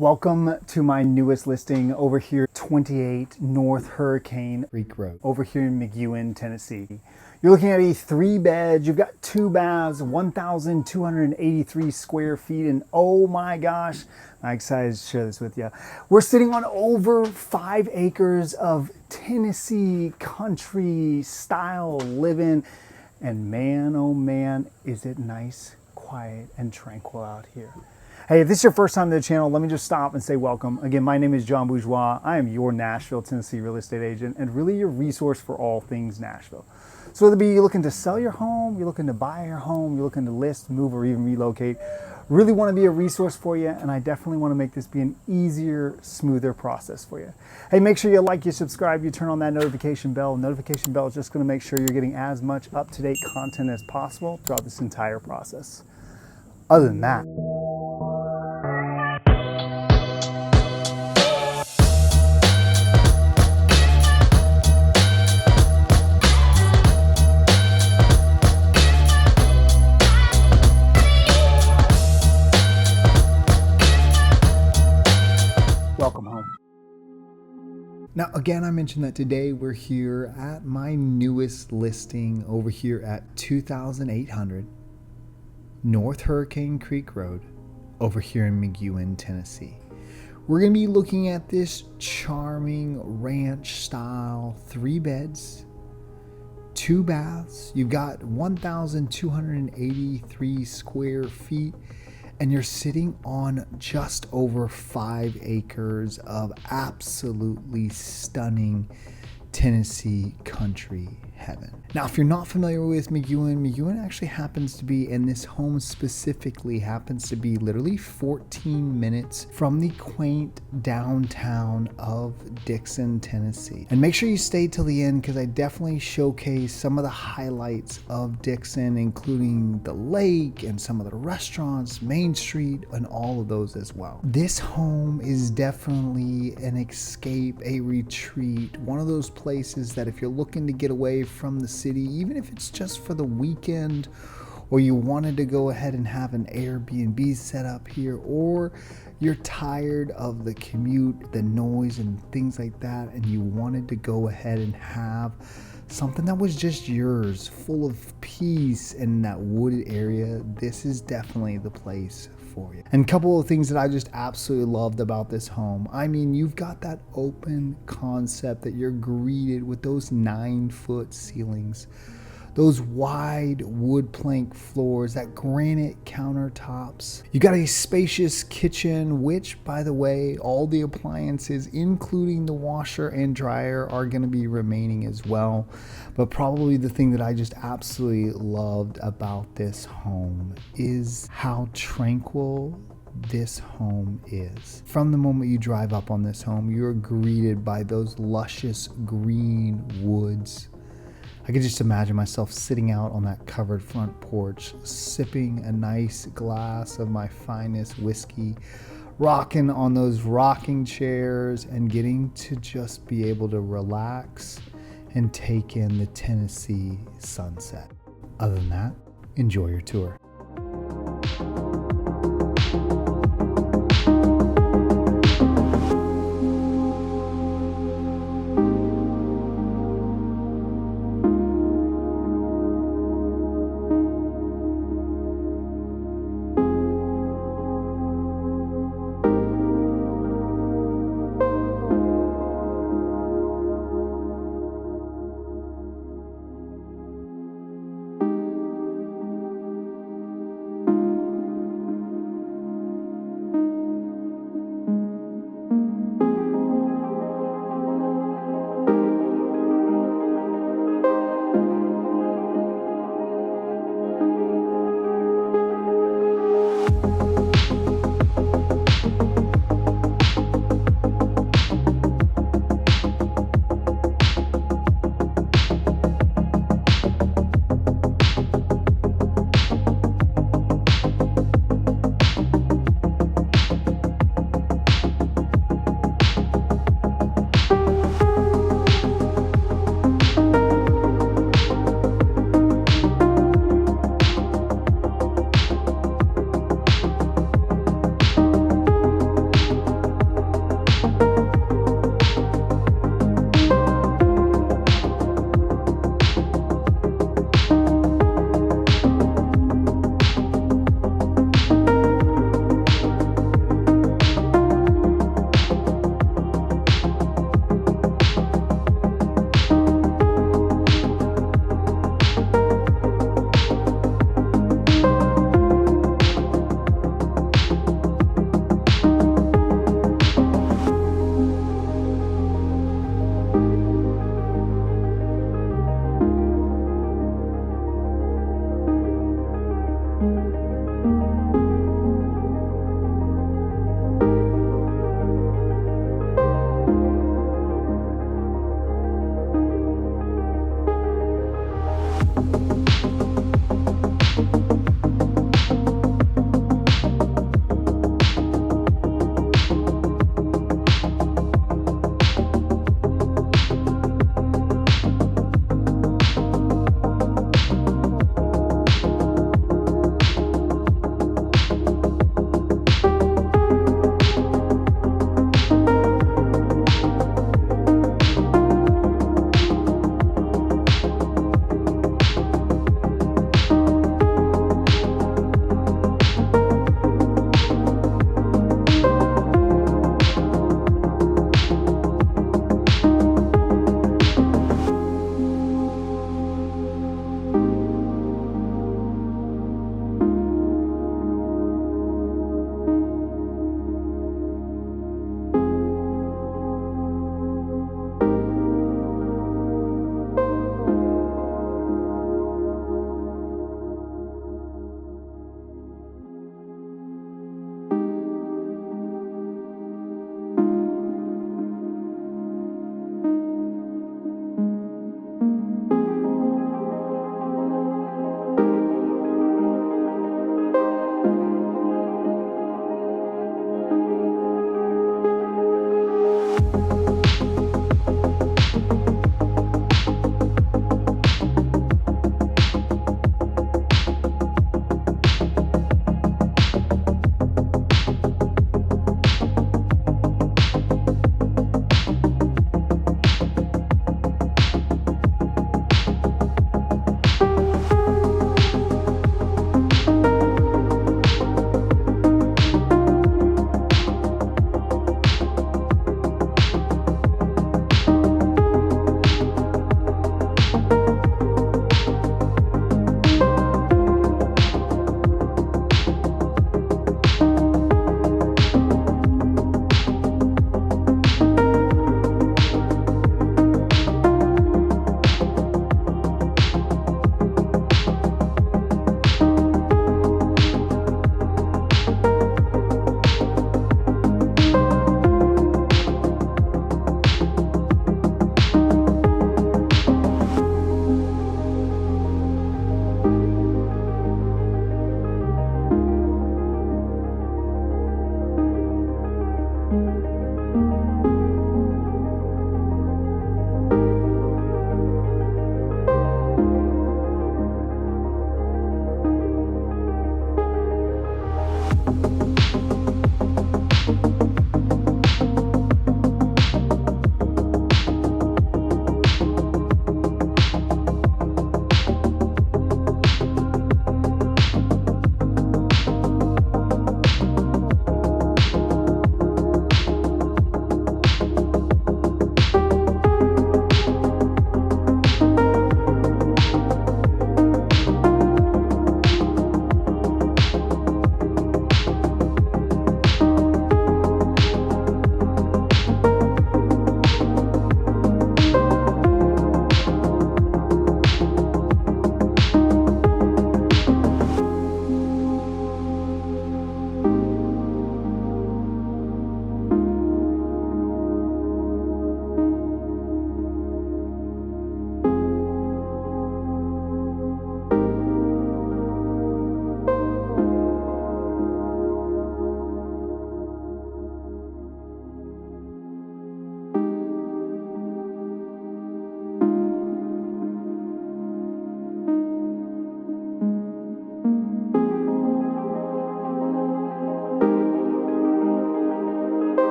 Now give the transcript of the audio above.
Welcome to my newest listing over here, 28 North Hurricane Creek Road, over here in Mc Ewen, Tennessee. You're looking at a 3-bed, you've got 2 baths, 1,283 square feet, and oh my gosh, I'm excited to share this with you. We're sitting on over 5 acres of Tennessee country style living, and man, oh man, is it nice, quiet, and tranquil out here. Hey, if this is your first time to the channel, let me just stop and say welcome. Again, my name is John Bourgeois. I am your Nashville, Tennessee real estate agent and really your resource for all things Nashville. So whether it be you're looking to sell your home, you're looking to buy your home, you're looking to list, move, or even relocate, really want to be a resource for you, and I definitely want to make this be an easier, smoother process for you. Hey, make sure you like, you subscribe, you turn on that notification bell. Notification bell is just going to make sure you're getting as much up-to-date content as possible throughout this entire process. Other than that, welcome home. Now, again, I mentioned that today we're here at my newest listing over here at 2800 North Hurricane Creek Road over here in Mc Ewen, Tennessee. We're going to be looking at this charming ranch style 3 beds, 2 baths. You've got 1,283 square feet. And you're sitting on just over 5 acres of absolutely stunning Tennessee country heaven. Now, if you're not familiar with Mc Ewen actually happens to be, and this home specifically happens to be literally 14 minutes from the quaint downtown of Dickson, Tennessee. And make sure you stay till the end because I definitely showcase some of the highlights of Dickson, including the lake and some of the restaurants, Main Street, and all of those as well. This home is definitely an escape, a retreat, one of those places that if you're looking to get away from the city, even if it's just for the weekend, or you wanted to go ahead and have an Airbnb set up here, or you're tired of the commute, the noise and things like that, and you wanted to go ahead and have something that was just yours, full of peace in that wooded area, this is definitely the place for you. And a couple of things that I just absolutely loved about this home. I mean, you've got that open concept that you're greeted with those 9-foot ceilings, those wide wood plank floors, that granite countertops. You got a spacious kitchen, which, by the way, all the appliances, including the washer and dryer, are going to be remaining as well. But probably the thing that I just absolutely loved about this home is how tranquil this home is. From the moment you drive up on this home, you're greeted by those luscious green woods. I could just imagine myself sitting out on that covered front porch, sipping a nice glass of my finest whiskey, rocking on those rocking chairs, and getting to just be able to relax and take in the Tennessee sunset. Other than that, enjoy your tour.